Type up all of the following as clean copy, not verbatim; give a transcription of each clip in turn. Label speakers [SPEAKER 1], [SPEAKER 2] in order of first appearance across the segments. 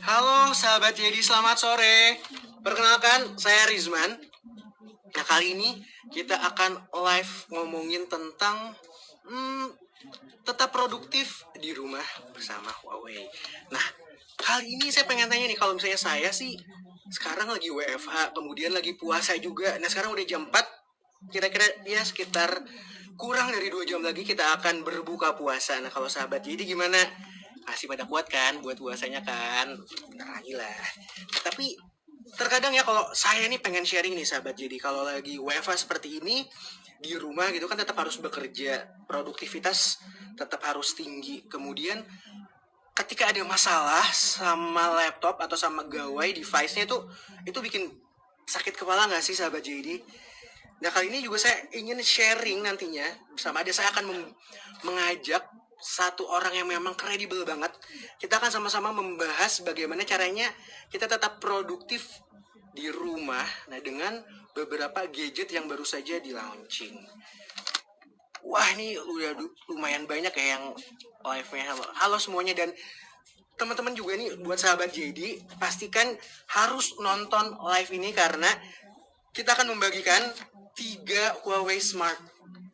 [SPEAKER 1] Halo sahabat Jadi, selamat sore. Perkenalkan, saya Rizman. Nah, kali ini kita akan live ngomongin tentang tetap produktif di rumah bersama Huawei. Nah, kali ini saya pengen tanya nih, kalau misalnya saya sih sekarang lagi WFH, kemudian lagi puasa juga. Nah, sekarang udah jam 4, kira-kira ya sekitar kurang dari 2 jam lagi kita akan berbuka puasa. Nah, kalau sahabat Jadi gimana? Masih pada kuat kan buat puasanya kan? Bentar lagi lah. Tapi terkadang ya kalau saya nih pengen sharing nih sahabat, jadi kalau lagi WFH seperti ini di rumah gitu kan tetap harus bekerja, produktivitas tetap harus tinggi. Kemudian ketika ada masalah sama laptop atau sama gawai device-nya itu bikin sakit kepala nggak sih sahabat JD? Nah, kali ini juga saya ingin sharing nantinya bersama ada saya akan mengajak satu orang yang memang kredibel banget. Kita akan sama-sama membahas bagaimana caranya kita tetap produktif di rumah, nah dengan beberapa gadget yang baru saja di launching. Wah, ini udah lumayan banyak ya yang live-nya. Halo semuanya, dan teman-teman juga nih buat sahabat JD, pastikan harus nonton live ini karena kita akan membagikan 3 Huawei Smart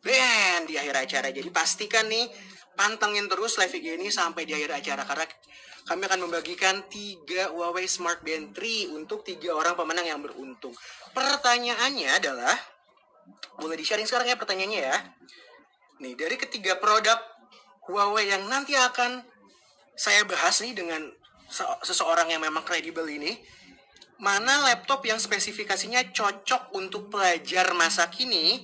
[SPEAKER 1] Band di akhir acara. Jadi pastikan nih pantengin terus live IG ini sampai di akhir acara karena kami akan membagikan 3 Huawei Smart Band 3 untuk 3 orang pemenang yang beruntung. Pertanyaannya adalah, boleh di-sharing sekarang ya pertanyaannya ya. Nih, dari ketiga produk Huawei yang nanti akan saya bahas nih dengan seseorang yang memang kredibel ini, mana laptop yang spesifikasinya cocok untuk pelajar masa kini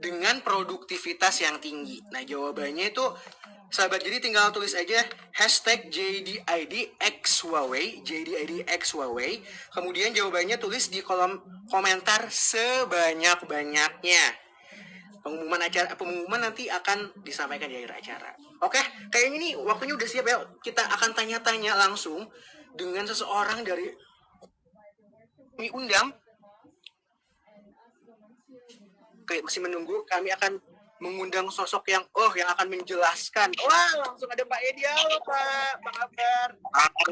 [SPEAKER 1] dengan produktivitas yang tinggi? Nah, jawabannya itu sahabat jadi tinggal tulis aja hashtag JDID Huawei, JDID Huawei. Kemudian jawabannya tulis di kolom komentar sebanyak-banyaknya. Pengumuman nanti akan disampaikan di akhir acara. Oke, kayaknya nih waktunya udah siap ya. Kita akan tanya-tanya langsung dengan seseorang dari kami undang. Oke, masih menunggu. Kami akan mengundang sosok yang akan menjelaskan. Wah, langsung ada Pak Edi. Halo Pak, apa kabar?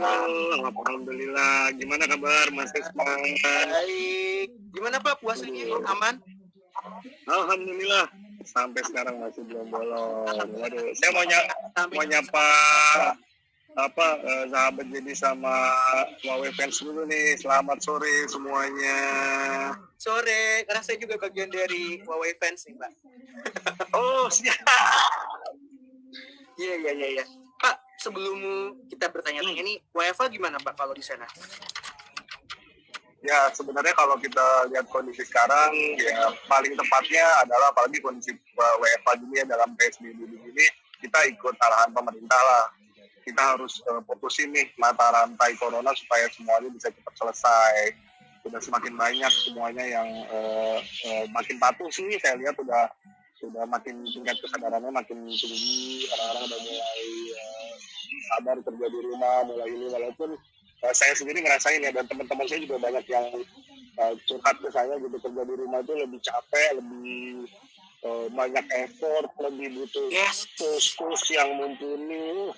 [SPEAKER 2] Halo, alhamdulillah. Gimana kabar Mas Isman?
[SPEAKER 1] Baik. Gimana Pak, puasanya aman?
[SPEAKER 2] Alhamdulillah. Sampai sekarang masih belum bolong. Waduh, saya mau nyapa sahabat jadi sama Huawei fans dulu nih. Selamat sore semuanya.
[SPEAKER 1] Sore, karena saya juga bagian dari Huawei fans nih Pak.
[SPEAKER 2] Oh, siap.
[SPEAKER 1] Iya. Pak, sebelum kita bertanya-tanya nih, WiFi gimana Pak kalau di sana?
[SPEAKER 2] Ya, sebenarnya kalau kita lihat kondisi sekarang, ya paling tepatnya adalah apalagi kondisi WFH gini ya, dalam PSBB ini, kita ikut arahan pemerintah lah. Kita harus fokusin nih mata rantai corona supaya semuanya bisa cepat selesai. Sudah semakin banyak semuanya yang makin patuh sih, saya lihat sudah makin tingkat kesadarannya makin tinggi, orang-orang udah mulai sadar kerja di rumah, mulai ini, walaupun saya sendiri ngerasain ya, dan teman-teman saya juga banyak yang curhat ke saya gitu, kerja di rumah itu lebih capek, lebih banyak effort, lebih butuh fokus yang mumpuni.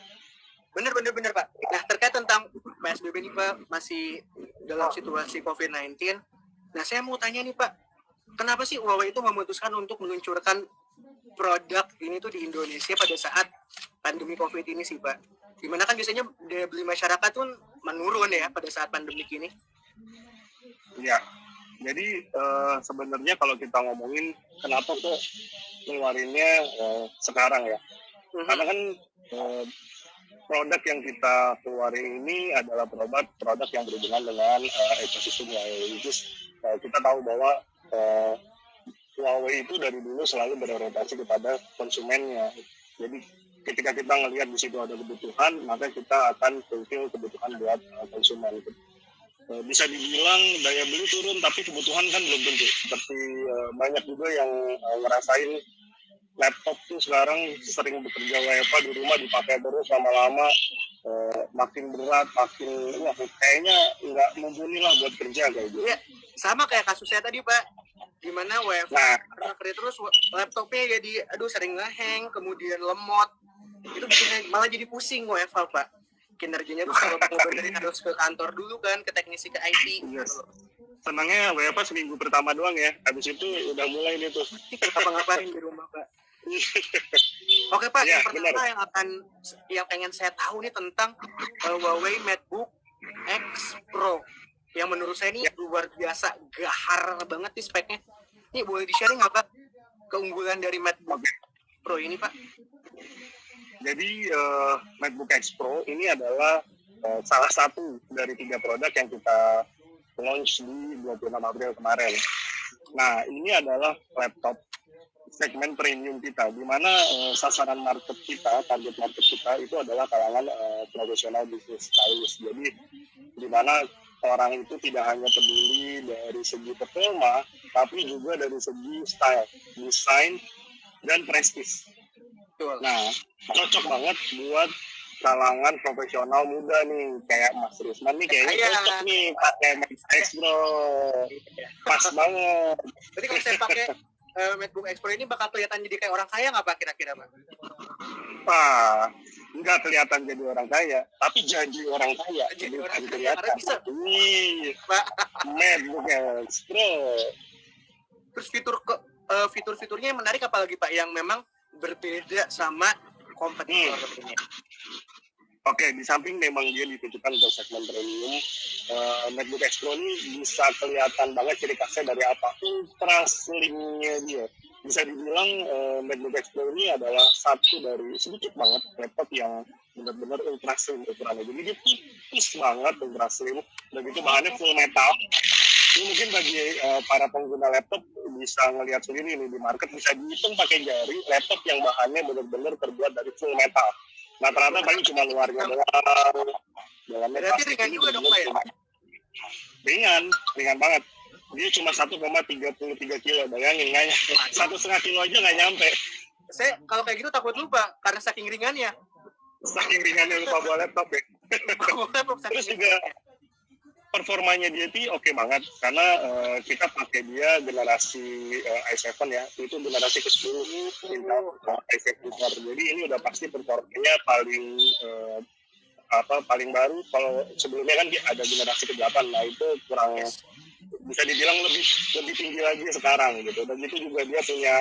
[SPEAKER 1] Bener Pak. Nah, terkait tentang PSBB nih Pak, masih dalam situasi COVID-19. Nah, saya mau tanya nih Pak, kenapa sih Huawei itu memutuskan untuk meluncurkan produk ini tuh di Indonesia pada saat pandemi COVID ini sih Pak? Dimana kan biasanya daya beli masyarakat pun menurun ya pada saat pandemi ini.
[SPEAKER 2] Ya, jadi sebenarnya kalau kita ngomongin kenapa kok ngeluarinnya sekarang ya, karena kan produk yang kita keluarin ini adalah produk yang berhubungan dengan ekosistem Huawei. Kita tahu bahwa Huawei itu dari dulu selalu berorientasi kepada konsumennya. Jadi ketika kita ngelihat di situ ada kebutuhan, maka kita akan fulfill kebutuhan buat konsumen. Bisa dibilang daya beli turun, tapi kebutuhan kan belum tentu. Seperti banyak juga yang ngerasain laptop tuh sekarang sering bekerja WFH di rumah, dipakai terus lama-lama makin berat, kayaknya nggak mumpuni lah buat kerja kayak gitu.
[SPEAKER 1] Ya, sama kayak kasus saya tadi Pak, dimana WFH kerja terus laptopnya jadi sering ngehang, kemudian lemot, itu bikin malah jadi pusing WFH Pak. kinerjanya tuh kalau mau benerin harus ke kantor dulu kan, ke teknisi, ke IT.
[SPEAKER 2] Yes. Senangnya WFA seminggu pertama doang ya, habis itu udah mulai nih tuh.
[SPEAKER 1] Ngapa-ngapain di rumah, Pak. Oke Pak,
[SPEAKER 2] Ya,
[SPEAKER 1] yang pertama
[SPEAKER 2] benar.
[SPEAKER 1] yang pengen saya tahu nih tentang Huawei MateBook X Pro yang menurut saya ini luar biasa gahar banget nih speknya. Ini boleh di-sharing nggak Pak keunggulan dari MateBook Pro ini Pak?
[SPEAKER 2] Jadi MacBook X Pro ini adalah salah satu dari 3 produk yang kita launch di 26 April kemarin. Nah, ini adalah laptop segmen premium kita, di mana sasaran market kita, target market kita itu adalah kalangan profesional bisnis stylist. Jadi, di mana orang itu tidak hanya peduli dari segi performa, tapi juga dari segi style, desain, dan prestis. Nah, cocok banget buat kalangan profesional muda nih, kayak Mas Rusman nih kayaknya cocok nih pakai MacBook X Pro, pas banget.
[SPEAKER 1] Jadi kalau saya pakai MacBook X Pro ini bakal kelihatan jadi kayak orang kaya nggak Pak kira-kira Pak?
[SPEAKER 2] Wah, nggak kelihatan jadi orang kaya, tapi jadi orang kaya.
[SPEAKER 1] Jadi orang kaya,
[SPEAKER 2] kelihatan.
[SPEAKER 1] karena bisa.
[SPEAKER 2] Wih,
[SPEAKER 1] Pak.
[SPEAKER 2] MacBook X Pro.
[SPEAKER 1] Terus fitur-fiturnya yang menarik apalagi Pak yang memang berbeda sama kompetitor ini?
[SPEAKER 2] Oke, di samping memang dia ditujukan untuk segmen premium, MacBook X Pro ini bisa kelihatan banget ciri khasnya dari apa? Ultra slimnya dia. Bisa dibilang MacBook X Pro ini adalah satu dari sedikit banget laptop yang benar-benar ultra slim ukurannya. Jadi dia tipis banget, ultra slim. Dan itu bahannya full metal. Ini mungkin bagi para pengguna laptop bisa ngelihat sendiri nih di market, bisa dihitung pakai jari laptop yang bahannya benar-benar terbuat dari full metal. Nah, ternyata paling cuma luarnya doang. Dalamnya
[SPEAKER 1] berarti
[SPEAKER 2] plastik
[SPEAKER 1] ringan
[SPEAKER 2] ini
[SPEAKER 1] juga dong Pak ya?
[SPEAKER 2] Ringan banget. Dia cuma 1,33 kilo, bayangin nggak? 1,5 kilo aja nggak nyampe.
[SPEAKER 1] Saya kalau kayak gitu takut lupa karena saking ringannya.
[SPEAKER 2] Saking ringannya lupa bawa laptop ya. Terus juga performanya dia tuh oke banget karena kita pakai dia generasi i7 ya, itu generasi ke-10 Intel i7 core. Jadi ini udah pasti performanya paling baru. Kalau sebelumnya kan ada generasi ke-8, nah itu kurang, bisa dibilang lebih tinggi lagi sekarang gitu. Dan itu juga dia punya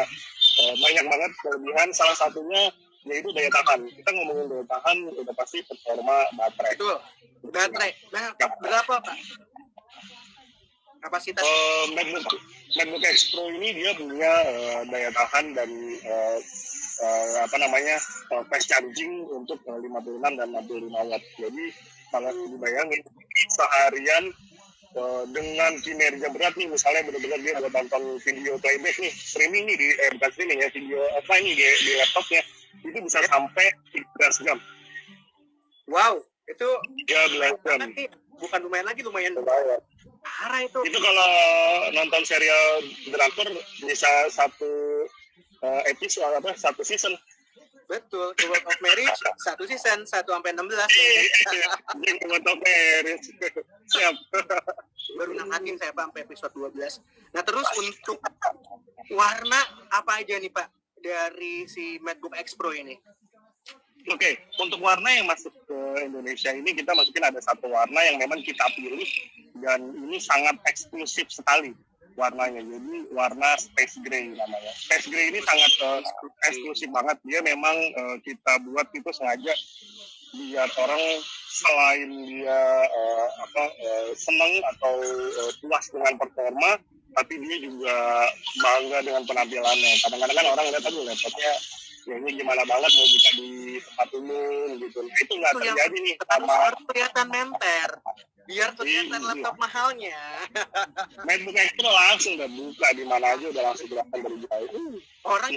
[SPEAKER 2] banyak banget kelebihan, salah satunya yaitu daya tahan. Kita ngomongin daya tahan udah pasti performa baterai.
[SPEAKER 1] Betul. Baterai. Nah, berapa Pak kapasitas?
[SPEAKER 2] MacBook X Pro ini dia punya daya tahan dan fast charging untuk 56 dan 65 watt. Jadi kalau dibayangin seharian dengan kinerja berat nih, misalnya benar-benar dia buat nonton video playback nih, streaming nih bukan streaming ya, video offline nih di laptopnya, itu bisa sampai 13 jam.
[SPEAKER 1] Wow, itu
[SPEAKER 2] 13 jam.
[SPEAKER 1] Bukan lumayan parah itu.
[SPEAKER 2] Itu kalau nonton serial drakor bisa satu episode satu season.
[SPEAKER 1] Betul, The World of Marriage satu season 1 sampai 16.
[SPEAKER 2] The World of Marriage. Siap.
[SPEAKER 1] Baru nangkatin saya Pak sampai episode 12. Nah, terus untuk warna apa aja nih Pak dari si MacBook X Pro ini?
[SPEAKER 2] Oke, untuk warna yang masuk ke Indonesia ini kita masukin ada satu warna yang memang kita pilih dan ini sangat eksklusif sekali warnanya. Jadi warna Space Gray namanya. Space Gray ini sangat eksklusif banget. Dia memang kita buat itu sengaja biar orang selain dia senang atau puas dengan performa, tapi dia juga bangga dengan penampilannya. Kadang-kadang kan orang lihat aduh laptopnya ya ini gimana banget mau buka di tempat umum gitu. Nah, itu nggak terjadi nih sama
[SPEAKER 1] harus kelihatan menter biar kelihatan laptop mahalnya.
[SPEAKER 2] MacBook X Pro langsung udah buka di mana aja, udah langsung kelihatan dari jauh.
[SPEAKER 1] Orang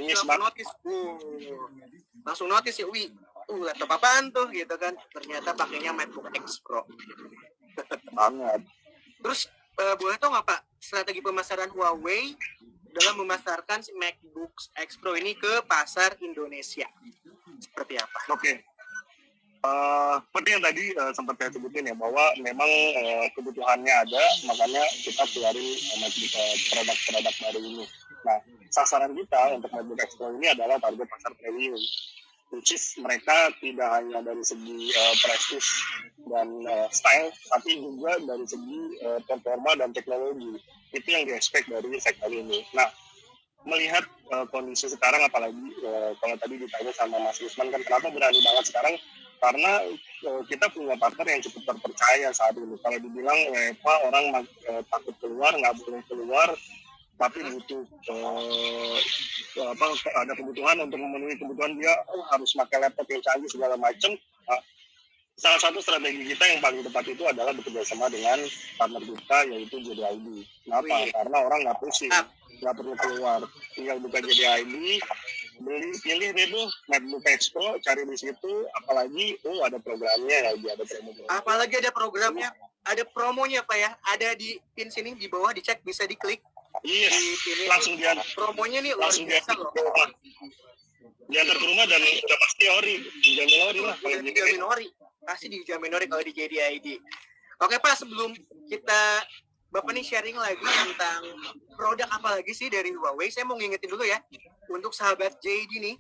[SPEAKER 1] langsung notice ya, laptop apaan tuh gitu kan. Ternyata pakainya MacBook X Pro.
[SPEAKER 2] Banget.
[SPEAKER 1] Terus boleh tau nggak Pak strategi pemasaran Huawei dalam memasarkan si MacBook X Pro ini ke pasar Indonesia seperti apa?
[SPEAKER 2] Oke. Seperti yang tadi sempat saya sebutin ya, bahwa memang kebutuhannya ada, makanya kita keluarin produk-produk baru ini. Nah, sasaran kita untuk MacBook X Pro ini adalah target pasar premium. which is mereka tidak hanya dari segi prestis dan style, tapi juga dari segi performa dan teknologi. Itu yang di-expect dari segmen ini. Nah, melihat kondisi sekarang, apalagi kalau tadi ditanya sama Mas Usman kan kenapa berani banget sekarang, karena kita punya partner yang cukup terpercaya saat ini. Kalau dibilang UEFA orang takut keluar, nggak boleh keluar, tapi butuh ada kebutuhan untuk memenuhi kebutuhan dia, harus pakai laptop yang canggih segala macam. Salah satu strategi kita yang paling tepat itu adalah bekerja sama dengan partner kita, yaitu JDID. Kenapa? Karena orang nggak pusing, nggak perlu keluar, tinggal buka JDID, pilih deh tuh MacBook Expo, cari di situ, apalagi ada programnya lagi, ada promo.
[SPEAKER 1] Apalagi ada programnya, ada promonya Pak ya, ada di pin sini di bawah, dicek, bisa diklik.
[SPEAKER 2] Iya, langsung dia
[SPEAKER 1] promonya nih langsung biasa loh.
[SPEAKER 2] Diantar ke rumah dan udah pasti ori, dijamin ori lah. Kalau
[SPEAKER 1] dijamin ori, pasti dijamin ori kalau di JDID. Oke Pak, sebelum Bapak nih sharing lagi tentang produk apa lagi sih dari Huawei, saya mau ngingetin dulu ya, untuk sahabat JD nih,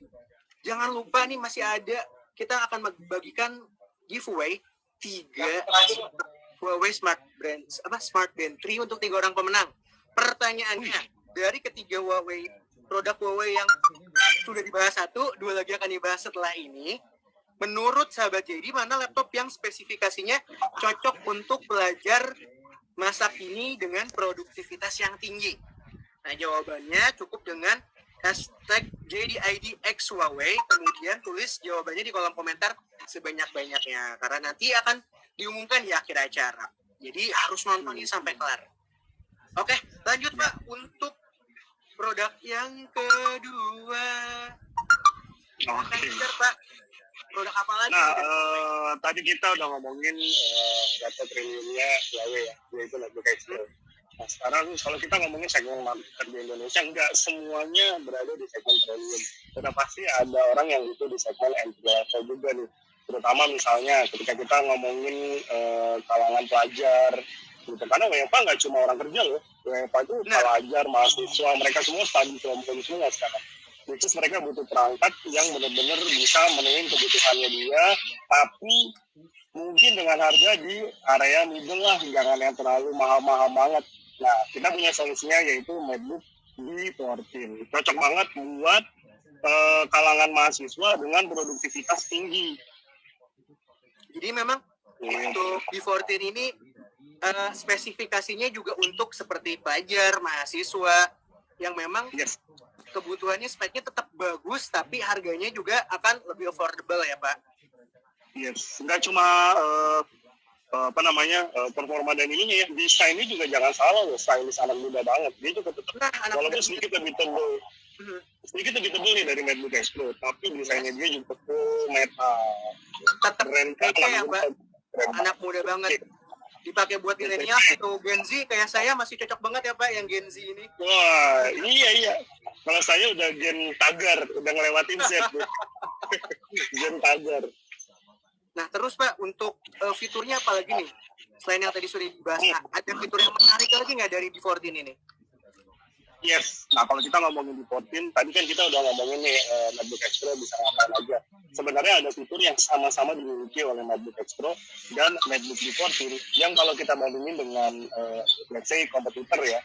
[SPEAKER 1] jangan lupa nih masih ada, kita akan bagikan giveaway 3 Huawei Smart Band 3 untuk 3 orang pemenang. Pertanyaannya, dari ketiga produk Huawei yang sudah dibahas 1, 2 lagi akan dibahas setelah ini. Menurut sahabat JD, mana laptop yang spesifikasinya cocok untuk belajar masa kini dengan produktivitas yang tinggi? Nah, jawabannya cukup dengan hashtag JDIDX Huawei, kemudian tulis jawabannya di kolom komentar sebanyak-banyaknya, karena nanti akan diumumkan di akhir acara. Jadi harus nonton ini sampai kelar. Oke, lanjut Pak untuk produk yang kedua. Oke, Pak. Produk apa lagi?
[SPEAKER 2] Nah, tadi kita udah ngomongin laptop premiumnya Huawei ya, yaitu MacBook Expo. Nah, sekarang kalau kita ngomongin segmen market di Indonesia, nggak semuanya berada di segmen premium. Sudah pasti ada orang yang itu di segmen entry level juga nih. Terutama misalnya ketika kita ngomongin kalangan pelajar, gitu. Karena WFA nggak cuma orang kerja loh, WFA itu pelajar, mahasiswa, mereka semua study from home semua sekarang. Which is mereka butuh perangkat yang benar-benar bisa memenuhi kebutuhannya dia, tapi mungkin dengan harga di area middle lah, jangan yang terlalu mahal-mahal banget. Nah, kita punya solusinya yaitu MacBook B14. Cocok banget buat kalangan mahasiswa dengan produktivitas tinggi.
[SPEAKER 1] Jadi memang untuk B14 ini spesifikasinya juga untuk seperti pelajar, mahasiswa yang memang kebutuhannya speknya tetap bagus, tapi harganya juga akan lebih affordable ya Pak?
[SPEAKER 2] Yes, nggak cuma performa dan ininya ya, desainnya juga jangan salah loh, stylish anak muda banget. Dia juga tetap, walaupun sedikit lebih tebel nih dari MacBook Expo, tapi desainnya dia juga full metal.
[SPEAKER 1] Tetap kece ya Pak, anak muda banget. Dipakai buat milenial atau Gen Z kayak saya masih cocok banget ya Pak yang Gen Z ini.
[SPEAKER 2] Wah, iya. Kalau saya udah Gen Tagar, udah ngelewatin Z. Gen Tagar.
[SPEAKER 1] Nah, terus Pak, untuk fiturnya apa lagi nih? Selain yang tadi sudah dibahas, ada fitur yang menarik lagi nggak dari B14 ini?
[SPEAKER 2] Yes. Nah, kalau kita ngomongin B14, tadi kan kita udah ngomongin nih MacBook Expo bisa ngapain aja. Sebenarnya ada fitur yang sama-sama dimiliki oleh MacBook Expo dan MacBook B14 yang kalau kita bandingin dengan let's say kompetitor ya,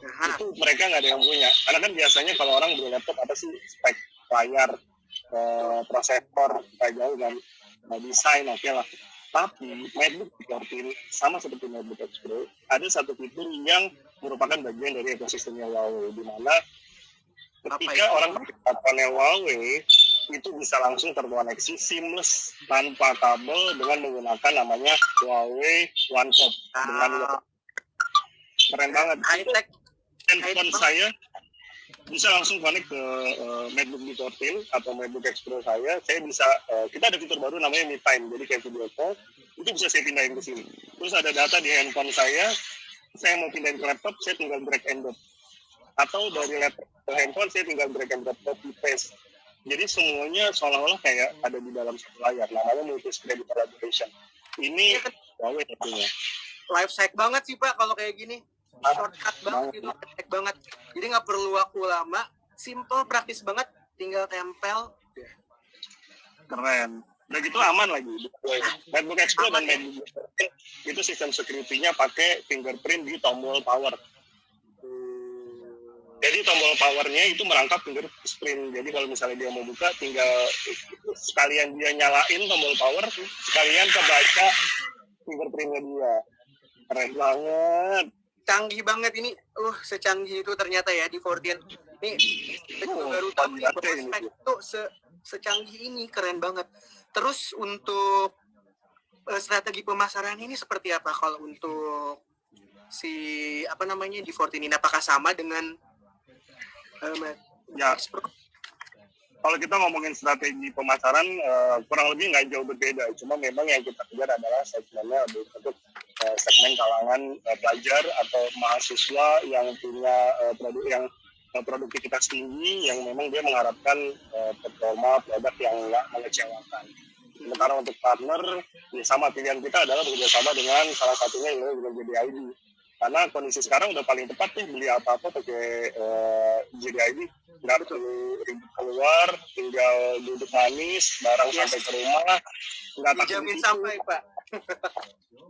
[SPEAKER 2] itu mereka nggak ada yang punya. Karena kan biasanya kalau orang beli laptop apa sih spek layar, prosesor, kayak jauh kan, desain oke lah. Tapi MacBook B14 sama seperti MacBook Expo ada satu fitur yang merupakan bagian dari ekosistemnya Huawei, di mana ketika orang pakai platformnya Huawei itu bisa langsung terkoneksi seamless tanpa kabel dengan menggunakan namanya Huawei OnePop. Dengan keren banget.
[SPEAKER 1] High-tech.
[SPEAKER 2] Handphone saya bisa langsung connect ke MacBook B14 atau MacBook Expo saya bisa kita ada fitur baru namanya Me Time, jadi kayak video call itu bisa saya pindahin ke sini. Terus ada data di handphone saya mau pindahin ke laptop, saya tinggal drag and drop, atau dari laptop ke handphone saya tinggal drag and drop, copy paste. Jadi semuanya seolah-olah kayak ada di dalam satu layar, namanya multi-screen collaboration. Ini Huawei tentunya.
[SPEAKER 1] Life hack banget sih Pak kalau kayak gini. Shortcut banget gitu, hack banget. Jadi nggak perlu waktu lama, simple, praktis banget, tinggal tempel.
[SPEAKER 2] Keren. Udah gitu aman lagi. MacBook Expo dan MacBook Pro itu sistem security-nya pakai fingerprint di tombol power. Jadi tombol powernya itu merangkap fingerprint. Jadi kalau misalnya dia mau buka, tinggal sekalian dia nyalain tombol power, sekalian kebaca fingerprintnya dia. Keren banget.
[SPEAKER 1] Canggih banget ini. Secanggih itu ternyata ya di 14. Nih, kita baru tahu nih bahwa spek itu secanggih ini, keren banget. Terus untuk strategi pemasaran ini seperti apa kalau untuk si di 14 ini? Apakah sama dengan
[SPEAKER 2] Ya, kalau kita ngomongin strategi pemasaran kurang lebih nggak jauh berbeda. Cuma memang yang kita kejar adalah segmennya untuk segmen kalangan pelajar atau mahasiswa yang punya produk yang produktivitas tinggi, yang memang dia mengharapkan performa produk yang nggak mengecewakan. Sementara untuk partner, ya sama, pilihan kita adalah bekerjasama dengan salah satunya yang dengan JDID. Karena kondisi sekarang udah paling tepat nih, beli apa-apa pakai JDID, nggak perlu ribet keluar, tinggal duduk manis, barang sampai ke rumah, nggak
[SPEAKER 1] dijamin sampai, Pak.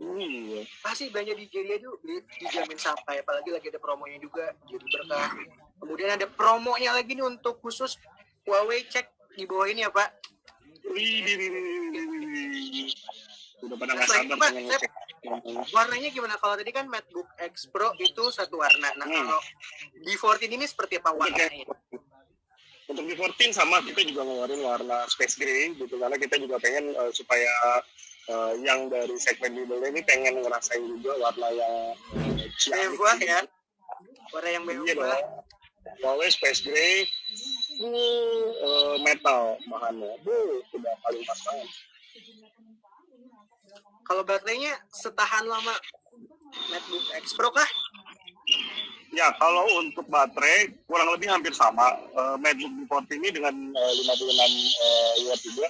[SPEAKER 2] Iya.
[SPEAKER 1] Pasti belanja di JDID itu dijamin sampai, apalagi lagi ada promonya juga, jadi berkah. Kemudian ada promonya lagi nih untuk khusus Huawei, cek di bawah ini ya, Pak.
[SPEAKER 2] Udah pada nggak sabar pengen ngecek.
[SPEAKER 1] Warnanya gimana? Kalau tadi kan MacBook X Pro itu satu warna. Nah, kalau di 14 ini seperti apa warnanya?
[SPEAKER 2] Untuk di 14 sama, kita juga ngeluarin warna space gray gitu, karena kita juga pengen supaya yang dari segmen middle ini pengen ngerasain juga warna yang
[SPEAKER 1] mewah ya. Warna yang mewah.
[SPEAKER 2] Huawei space gray, metal bahannya, udah paling pas banget.
[SPEAKER 1] Kalau baterainya setahan lama MacBook X Pro kah?
[SPEAKER 2] Ya, kalau untuk baterai kurang lebih hampir sama. MacBook di 14 ini dengan 56 watt juga,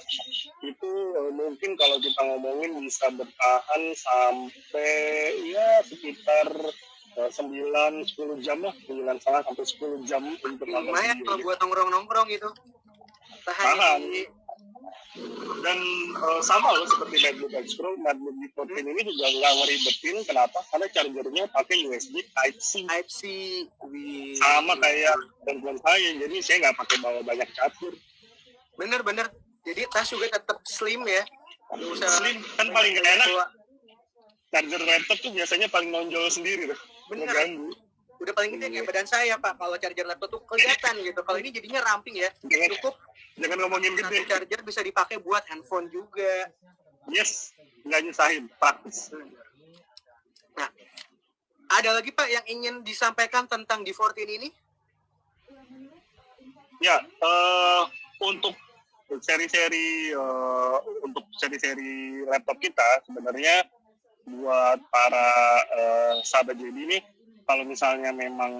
[SPEAKER 2] itu mungkin kalau kita ngomongin bisa bertahan sampai ya sekitar 9-10 jam lah, 9,5 sampai 10 jam untuk
[SPEAKER 1] lumayan kalau buat nongkrong-nongkrong itu.
[SPEAKER 2] Tahan. Dan sama loh seperti MacBook X Pro, MacBook di 14 ini juga nggak ngeribetin. Kenapa? Karena chargernya pakai USB Type-C. Sama kayak handphone saya, jadi saya nggak pakai bawa banyak charger.
[SPEAKER 1] Bener. Jadi tas juga tetap slim ya.
[SPEAKER 2] Slim kan paling gak enak. Charger laptop tuh biasanya paling nonjol sendiri tuh.
[SPEAKER 1] Bener.
[SPEAKER 2] Mengganggu.
[SPEAKER 1] Udah paling gede kayak badan saya, Pak. Kalau charger laptop tuh kelihatan gitu. Kalau ini jadinya ramping ya. Cukup.
[SPEAKER 2] Jangan ngomongin gede.
[SPEAKER 1] Satu charger bisa dipakai buat handphone juga.
[SPEAKER 2] Yes, nggak nyusahin, praktis.
[SPEAKER 1] Nah, ada lagi Pak yang ingin disampaikan tentang di 14 ini?
[SPEAKER 2] Ya, untuk seri-seri laptop kita sebenarnya buat para sahabat JD ini, kalau misalnya memang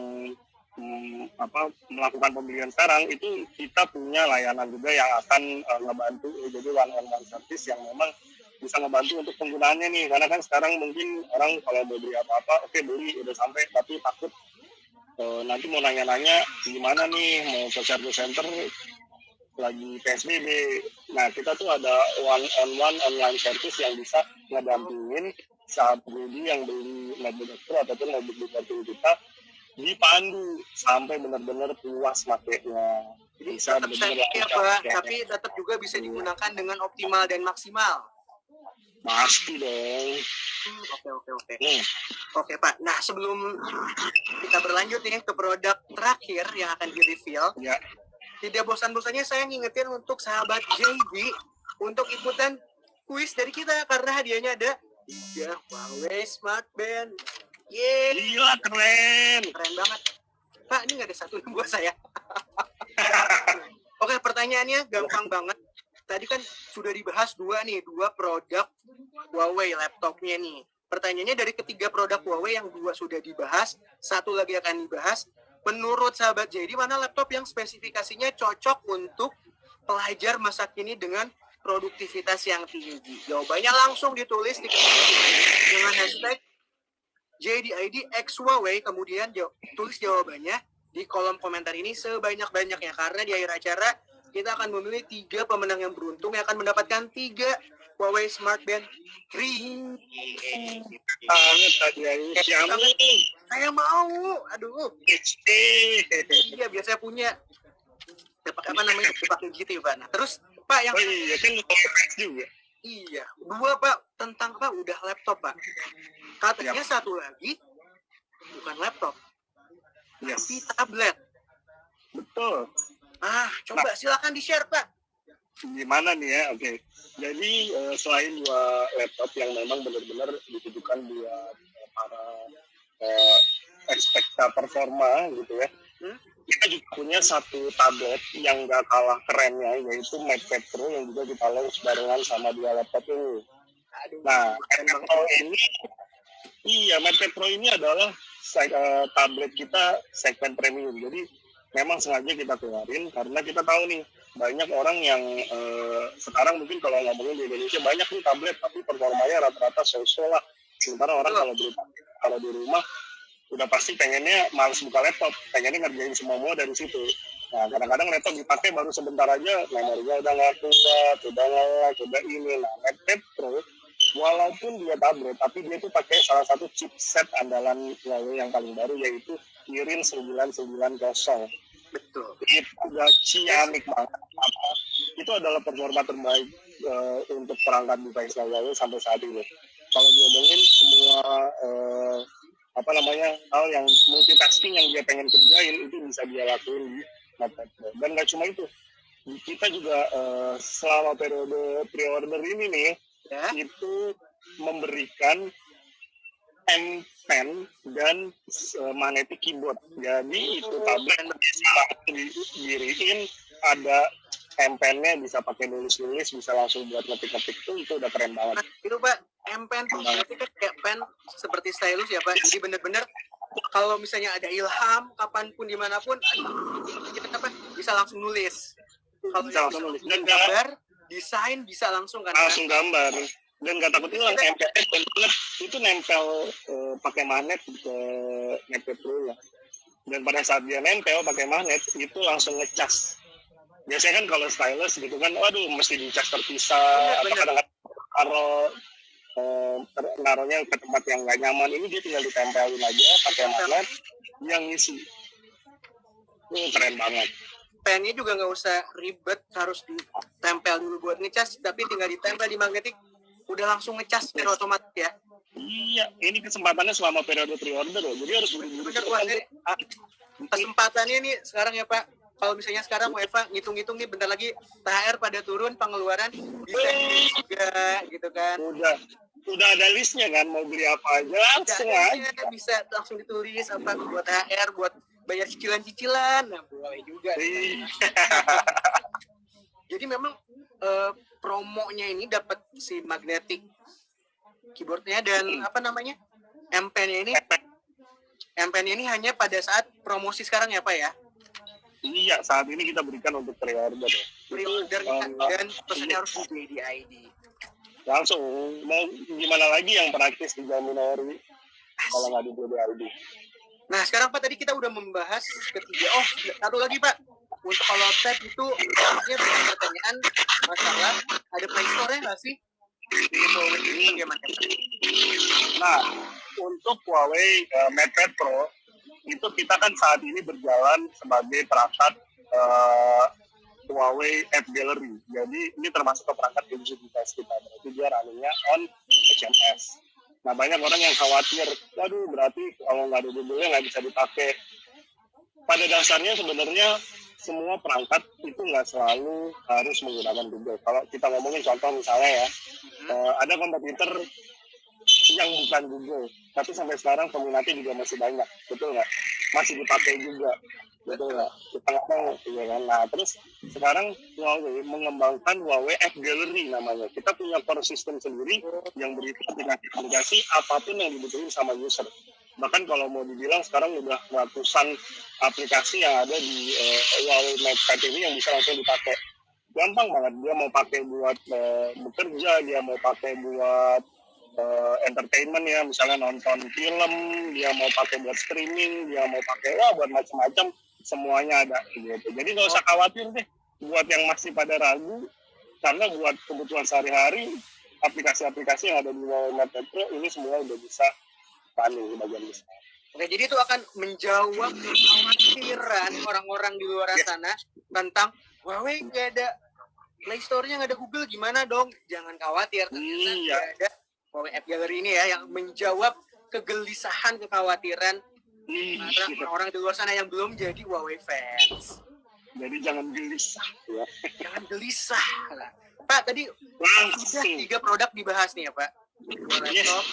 [SPEAKER 2] melakukan pembelian sekarang, itu kita punya layanan juga yang akan ngebantu, jadi one-on-one service yang memang bisa ngebantu untuk penggunaannya nih. Karena kan sekarang mungkin orang kalau mau beli apa-apa, oke beli udah sampai, tapi takut nanti mau nanya-nanya gimana nih, mau ke service center lagi PSBB. Nah, kita tuh ada one-on-one online service yang bisa ngedampingin saat beli yang beli MacBook Pro ataupun MacBook Pro kita, dipandu sampai benar-benar puas makainya.
[SPEAKER 1] Jadi tetap ya Pak, tapi tetap juga bisa digunakan dengan optimal dan maksimal.
[SPEAKER 2] Pasti dong.
[SPEAKER 1] Oke Pak, nah sebelum kita berlanjut nih ke produk terakhir yang akan di-reveal,
[SPEAKER 2] ya,
[SPEAKER 1] tidak bosan-bosannya saya ngingetin untuk sahabat JD untuk ikutan kuis dari kita, karena hadiahnya ada 3 Huawei Smart Band.
[SPEAKER 2] Gila, keren
[SPEAKER 1] banget Pak, ini nggak ada satu buat saya. Oke, pertanyaannya gampang banget. Tadi kan sudah dibahas dua produk Huawei laptopnya nih. Pertanyaannya, dari ketiga produk Huawei yang 2 sudah dibahas, 1 lagi akan dibahas. Menurut sahabat JD, mana laptop yang spesifikasinya cocok untuk pelajar masa kini dengan produktivitas yang tinggi? Jawabannya langsung ditulis dengan hashtag JDID X Huawei, kemudian tulis jawabannya di kolom komentar ini sebanyak-banyaknya, karena di akhir acara kita akan memilih 3 pemenang yang beruntung yang akan mendapatkan 3 Huawei Smart Band 3.
[SPEAKER 2] Banget tadi ini Xiaomi.
[SPEAKER 1] Saya mau, aduh.
[SPEAKER 2] XT.
[SPEAKER 1] Iya, biasanya punya. Dapat apa namanya? Dipakai gitu ya, Pak. Nah, terus Pak yang
[SPEAKER 2] Oh iya kan Powerpack juga.
[SPEAKER 1] iya, 2 Pak tentang Pak udah laptop Pak. Katanya satu lagi bukan laptop,
[SPEAKER 2] Yes.
[SPEAKER 1] tapi tablet.
[SPEAKER 2] Betul.
[SPEAKER 1] Coba silakan di-share Pak.
[SPEAKER 2] Gimana nih ya? Oke. Jadi selain 2 laptop yang memang benar-benar ditujukan buat para ekspekta performa gitu ya. Kita juga punya satu tablet yang gak kalah kerennya, yaitu MatePad Pro yang juga kita launch barengan sama 2 laptop ini. Nah, MatePad Pro ini, MatePad Pro ini adalah tablet kita segmen premium. Jadi memang sengaja kita keluarin karena kita tahu nih banyak orang yang sekarang mungkin kalau ngomongin di Indonesia banyak nih tablet tapi performanya rata-rata so-so lah. Sementara orang kalau di rumah udah pasti pengennya males buka laptop, pengennya ngerjain semua dari situ. Nah, kadang-kadang laptop dipakai baru sebentar aja, memorinya udah nggak kuat, udah ngelak, udah ini. Nah, MatePad Pro, walaupun dia tablet, tapi dia tuh pakai salah satu chipset andalan Huawei yang paling baru, yaitu Kirin 990.
[SPEAKER 1] Betul.
[SPEAKER 2] Itu udah ciamik banget. Itu adalah performa terbaik untuk perangkat device Huawei sampai saat ini. Kalau diomongin semua hal yang multitasking yang dia pengen kerjain itu bisa dia lakuin di MatePad Pro. Dan nggak cuma itu, kita juga selama periode pre-order ini nih itu memberikan M Pen dan magnetic keyboard. Jadi itu tablet bisa didiriin, ada M Pen-nya, bisa pakai nulis-nulis, bisa langsung buat ngetik-ngetik itu udah keren banget.
[SPEAKER 1] Nah, itu Pak, M Pen tuh berarti kan kayak pen seperti stylus ya Pak. Jadi bener-bener kalau misalnya ada ilham kapanpun dimanapun, bisa langsung nulis. Kalau bisa langsung nulis dan gambar, desain bisa langsung kan?
[SPEAKER 2] Langsung gambar. Dan nggak takut hilang, MPS banget itu nempel pakai magnet ke MatePad Pro ya. Dan pada saat dia nempel pakai magnet itu langsung ngecas. Biasanya kan kalau stylus gitu kan, waduh mesti dicas terpisah, atau kadang-kadang naruhnya ke tempat yang nggak nyaman. Ini dia tinggal ditempelin aja pakai magnet yang ngisi. Ini keren banget.
[SPEAKER 1] Pennya juga nggak usah ribet harus ditempel dulu buat ngecas, tapi tinggal ditempel di magnetik udah langsung ngecas secara otomatis ya.
[SPEAKER 2] Iya, ini kesempatannya selama periode pre-order loh. Jadi harus buru-buru.
[SPEAKER 1] Kesempatannya nih sekarang ya Pak. Kalau misalnya sekarang UEFA ngitung-ngitung nih bentar lagi THR pada turun, pengeluaran bisa juga gitu kan.
[SPEAKER 2] Udah ada listnya kan, mau beli apa aja langsung aja.
[SPEAKER 1] Bisa langsung ditulis apa buat THR, buat bayar cicilan-cicilan. Nah, boleh juga. Jadi memang promonya ini dapat si magnetic keyboardnya dan M Pen-nya ini hanya pada saat promosi sekarang ya Pak ya?
[SPEAKER 2] Iya, saat ini kita berikan untuk pre-order.
[SPEAKER 1] Pre-order dan pesannya harus di ID.
[SPEAKER 2] Langsung, mau gimana lagi yang praktis dijamin ori kalau nggak di ID.
[SPEAKER 1] Nah sekarang Pak tadi kita udah membahas ketiga. Oh satu lagi Pak, untuk kalau tab itu artinya banyak pertanyaan masalah ada Play Store-nya nggak sih? Ini bagaimana?
[SPEAKER 2] Nah untuk Huawei MatePad Pro itu kita kan saat ini berjalan sebagai perangkat Huawei App Gallery. Jadi ini termasuk ke perangkat industri device kita. Berarti dia runningnya on HMS. Nah banyak orang yang khawatir, waduh berarti kalau nggak ada Google-nya nggak bisa dipakai. Pada dasarnya sebenarnya semua perangkat itu nggak selalu harus menggunakan Google. Kalau kita ngomongin contoh misalnya ya, ada kompetitor yang bukan Google, tapi sampai sekarang peminatnya juga masih banyak, betul nggak? Masih dipakai juga, betul nggak? Kita nggak tahu, ya kan? Nah terus sekarang Huawei mengembangkan Huawei App Gallery namanya. Kita punya core system sendiri yang berisi aplikasi apapun yang dibutuhin sama user. Bahkan kalau mau dibilang sekarang udah ratusan aplikasi yang ada di Huawei MatePad ini yang bisa langsung dipakai. Gampang banget, dia mau pakai buat bekerja, dia mau pakai buat entertainment ya, misalnya nonton film, dia mau pakai buat streaming, dia mau pakai buat macam-macam, semuanya ada gitu. Jadi nggak usah khawatir deh buat yang masih pada ragu, karena buat kebutuhan sehari-hari, aplikasi-aplikasi yang ada di MedPetro ini semua udah bisa running di bagian besar.
[SPEAKER 1] Oke, jadi itu akan menjawab kekhawatiran orang-orang di luar sana tentang Huawei nggak ada Play Store-nya, nggak ada Google, gimana dong? Jangan khawatir, ternyata
[SPEAKER 2] Iya.
[SPEAKER 1] ada Huawei App Gallery ini ya yang menjawab kegelisahan, kekhawatiran para orang-orang di luar sana yang belum jadi Huawei fans.
[SPEAKER 2] Jadi jangan gelisah ya.
[SPEAKER 1] Jangan gelisah. Pak, tadi sudah 3 produk dibahas nih ya Pak. 2 laptop,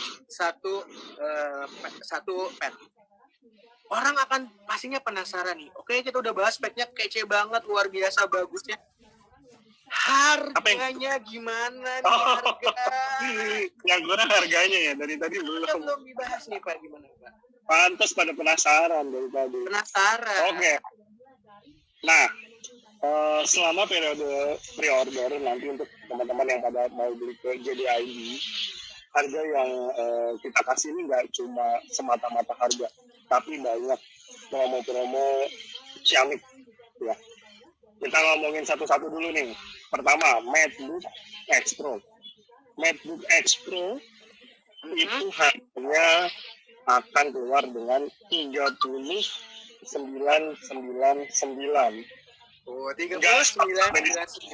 [SPEAKER 1] satu pet. Orang akan pastinya penasaran nih. Oke, kita udah bahas speknya kece banget, luar biasa bagusnya. Harganya gimana nih harga?
[SPEAKER 2] Yang kurang harganya ya, dari tadi
[SPEAKER 1] belum dibahas nih Pak, gimana Pak?
[SPEAKER 2] Pantas pada penasaran dari tadi.
[SPEAKER 1] Penasaran.
[SPEAKER 2] Oke. Nah, selama periode pre-order nanti untuk teman-teman yang pada mau beli ke JDID, harga yang kita kasih ini nggak cuma semata-mata harga, tapi banyak promo-promo ciamik ya. Kita ngomongin satu-satu dulu nih. Pertama, MacBook X Pro. MacBook X Pro itu harganya akan keluar dengan 39.999.
[SPEAKER 1] Oh, 39.999.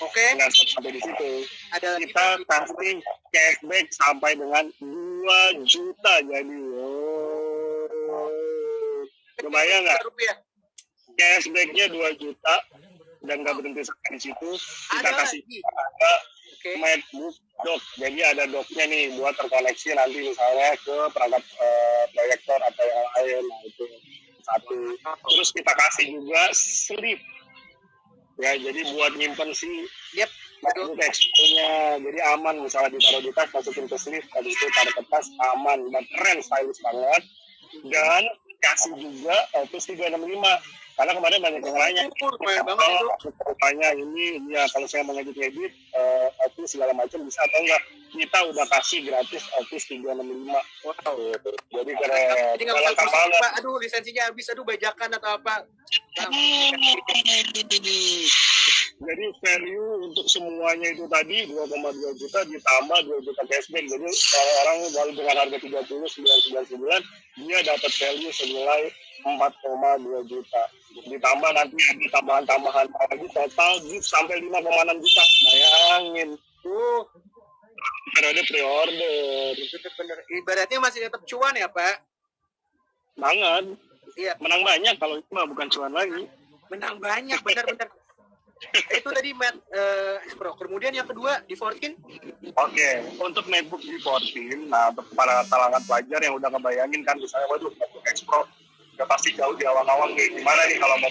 [SPEAKER 1] Oke.
[SPEAKER 2] Nggak sampai di situ.
[SPEAKER 1] Ada
[SPEAKER 2] kita kasih cashback sampai dengan 2 juta jadi. Lumayan nggak? Cashbacknya 2 juta dan nggak berhenti sampai di situ. Kita kasih MacBook dock. Jadi ada docknya nih buat terkoneksi nanti misalnya ke perangkat proyektor atau yang lain. Nah, itu satu. Terus kita kasih juga slip. Ya, jadi buat nyimpen si MacBook X-nya. Jadi aman, misalnya ditaruh di tas, masukin ke slip, habis itu taruh ke tas, aman, dan keren, stylish banget. Dan kasih juga Office 365. Karena kemarin banyak yang nanya, rupanya ini, ya kalau saya mau ngedit Office segala macam bisa atau enggak. Kita udah kasih gratis Office 365. Wow. Jadi keren.
[SPEAKER 1] Jadi nggak usah banget. Pak, aduh lisensinya habis, aduh bajakan atau apa.
[SPEAKER 2] Jadi value untuk semuanya itu tadi 2,2 juta ditambah 2 juta cashback. Jadi orang-orang baru dengan harga 30.999 dia dapat value senilai 4,2 juta. Ditambah nanti ada tambahan-tambahan lagi total gift sampai 5,6 juta. Bayangin. Periode pre-order.
[SPEAKER 1] Bener. Ibaratnya masih tetap cuan ya Pak?
[SPEAKER 2] Banget.
[SPEAKER 1] Iya.
[SPEAKER 2] Menang banyak kalau itu mah bukan cuan lagi.
[SPEAKER 1] Menang banyak, benar-benar. Itu tadi Mac Pro. Kemudian yang kedua di 14.
[SPEAKER 2] Oke, untuk MacBook di 14, nah untuk para talangan pelajar yang udah ngebayangin kan misalnya, waduh MacBook X Pro udah pasti jauh di awang-awang nih, gimana nih kalau mau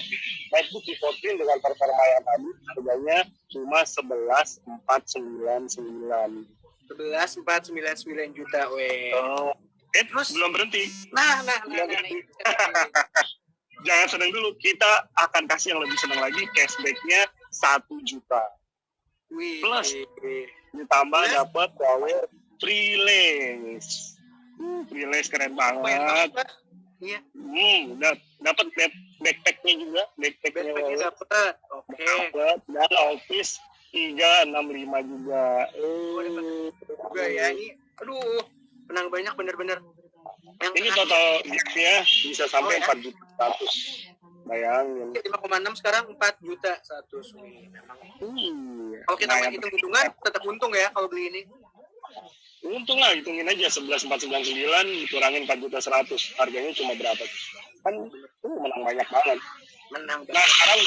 [SPEAKER 2] MacBook di 14 dengan performa yang tadi harganya cuma 11.499.
[SPEAKER 1] 11.499 juta, weh.
[SPEAKER 2] Terus belum berhenti.
[SPEAKER 1] Nah.
[SPEAKER 2] Jangan senang dulu, kita akan kasih yang lebih senang lagi, cashbacknya 1 juta.
[SPEAKER 1] Wih.
[SPEAKER 2] Plus ditambah dapat Huawei Freelace. Freelace keren banget.
[SPEAKER 1] Iya.
[SPEAKER 2] Dapat backpacknya juga, backpacknya
[SPEAKER 1] dapat. Oke.
[SPEAKER 2] Dan Office 365 juga.
[SPEAKER 1] Juga ya ini. Aduh, menang banyak bener-bener.
[SPEAKER 2] Ini total giftnya bisa sampai 4 juta 100. Bayangin.
[SPEAKER 1] 5,6 sekarang 4 juta 100. Memang. Kalau kita main hitung-hitungan tetap untung ya kalau beli ini.
[SPEAKER 2] Untung lah, hitungin aja 11.499 dikurangin 4 juta 100. Harganya cuma berapa? Kan menang banyak banget.
[SPEAKER 1] Menang banget.
[SPEAKER 2] Nah, sekarang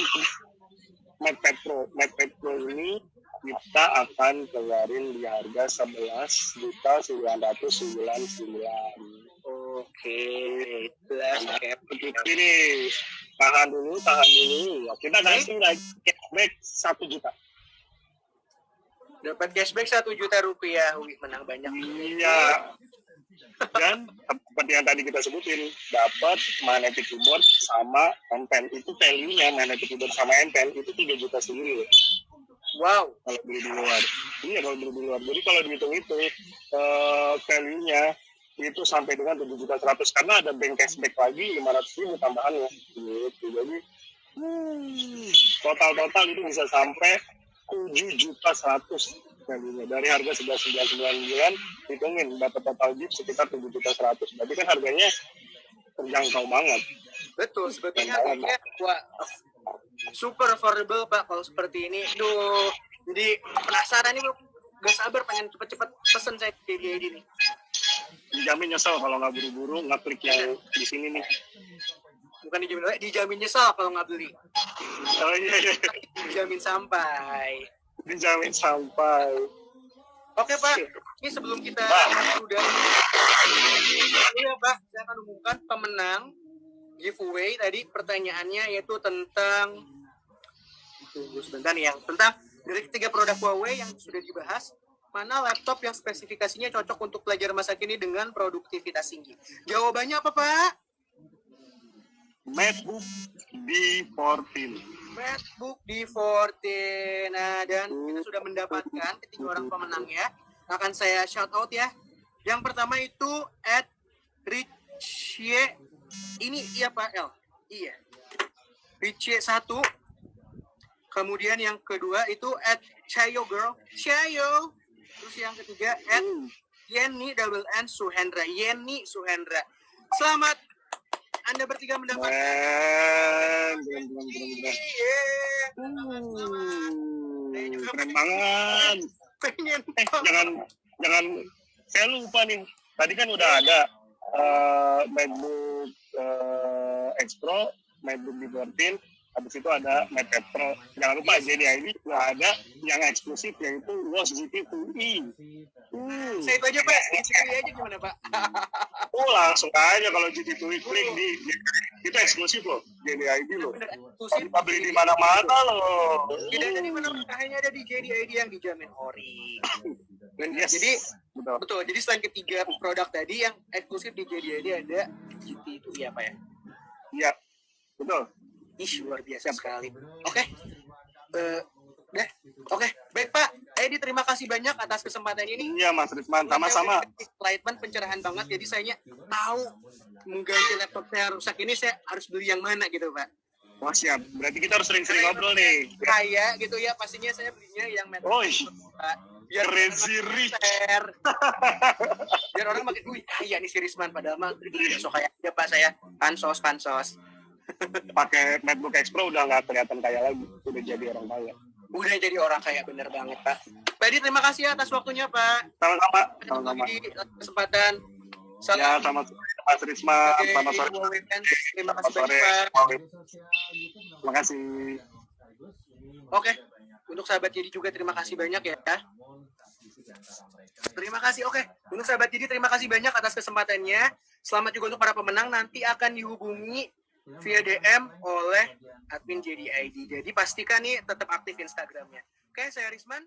[SPEAKER 2] MacBook Pro ini kita akan keluarin di harga 11.999.
[SPEAKER 1] Oke.
[SPEAKER 2] Ini tahan dulu. Kita kasih lagi cashback 1 juta.
[SPEAKER 1] Dapat cashback 1 juta rupiah. Wih, menang banyak.
[SPEAKER 2] Iya. Dan seperti yang tadi kita sebutin, dapat magnetic keyboard sama M Pen. Itu value-nya magnetic keyboard sama M Pen itu 3 juta sendiri.
[SPEAKER 1] Wow.
[SPEAKER 2] Kalau beli di luar. Iya, kalau beli di luar. Jadi kalau dihitung itu value-nya itu sampai dengan 7 juta 100 karena ada bank cashback lagi 500.000 tambahannya. Gitu. Jadi Total itu bisa sampai 7.100.000 value-nya. Dari harga 11.999 hitungin dapat total Jeep sekitar 7.100.000. Berarti kan harganya terjangkau banget.
[SPEAKER 1] Betul, sebetulnya harganya wah, super affordable Pak kalau seperti ini. Duh, jadi penasaran nih, gak sabar pengen cepet-cepet pesen saya JDID nih.
[SPEAKER 2] Dijamin nyesel kalau nggak buru-buru ngeklik yang di sini nih.
[SPEAKER 1] Bukan dijamin nyesal kalau nggak beli.
[SPEAKER 2] Oh iya.
[SPEAKER 1] Dijamin sampai.
[SPEAKER 2] Dijamin sampai.
[SPEAKER 1] Oke Pak, ini sebelum kita sudah ya Pak, saya akan umumkan pemenang giveaway. Tadi pertanyaannya yaitu tentang dari ketiga produk Huawei yang sudah dibahas, mana laptop yang spesifikasinya cocok untuk pelajar masa kini dengan produktivitas tinggi? Jawabannya apa Pak?
[SPEAKER 2] MacBook D14.
[SPEAKER 1] MacBook D14. Nah, dan kita sudah mendapatkan ketiga orang pemenangnya. Akan saya shout out ya. Yang pertama itu @Richie. Ini iya Pak L. Iya. Richie 1. Kemudian yang kedua itu @Chayo Girl. Chayo. Terus yang ketiga @Yeni Suhendra. Yeni Suhendra. Selamat, Anda bertiga mendapatkan.
[SPEAKER 2] Keren banget.
[SPEAKER 1] Pengen.
[SPEAKER 2] Jangan. Saya lupa nih. Tadi kan udah ada MacBook X Pro, MacBook D14. Habis itu ada MacBook Pro. Jangan lupa JDID juga ada yang eksklusif yaitu Watch GT 2i.
[SPEAKER 1] Saya itu aja Pak. GT2i aja gimana Pak?
[SPEAKER 2] Langsung aja kalau GT 2i klik di itu eksklusif loh JDID loh. Kita beli di mana-mana loh.
[SPEAKER 1] Tidak ada di mana-mana, hanya ada di JDID yang dijamin ori.
[SPEAKER 2] Yes.
[SPEAKER 1] Jadi betul. Jadi selain ketiga produk tadi yang eksklusif di JDID ada GT itu ya Pak ya?
[SPEAKER 2] Iya. Betul.
[SPEAKER 1] Luar biasa sekali. Oke. Oke, baik Pak. Edi, terima kasih banyak atas kesempatan ini.
[SPEAKER 2] Iya Mas Rizman, sama-sama.
[SPEAKER 1] Enlightenment, pencerahan banget. Jadi saya tahu mengganti laptop saya rusak ini saya harus beli yang mana gitu Pak.
[SPEAKER 2] Wah siap. Berarti kita harus sering-sering ngobrol nih.
[SPEAKER 1] Kayak gitu ya, pastinya saya belinya yang metal. Pak. Biar
[SPEAKER 2] Crazy Rich.
[SPEAKER 1] Biar orang makin, kaya nih si Risman. Padahal mah so kayak aja Pak saya. Pansos.
[SPEAKER 2] Pakai MacBook X Pro udah nggak kelihatan kaya lagi. Udah jadi orang kaya.
[SPEAKER 1] Udah jadi orang kaya, bener banget Pak. Pak Edi, terima kasih atas waktunya Pak.
[SPEAKER 2] Sama-sama.
[SPEAKER 1] Di kesempatan.
[SPEAKER 2] Ya, sama Mas Risma. Selamat sore.
[SPEAKER 1] Terima kasih banyak Pak.
[SPEAKER 2] Terima kasih.
[SPEAKER 1] Oke, untuk sahabat Jadi juga terima kasih banyak ya. Terima kasih. Oke, untuk sahabat Jadi terima kasih banyak atas kesempatannya. Selamat juga untuk para pemenang, nanti akan dihubungi via DM oleh admin JDID. Jadi pastikan nih tetap aktif Instagramnya. Oke, saya Risman.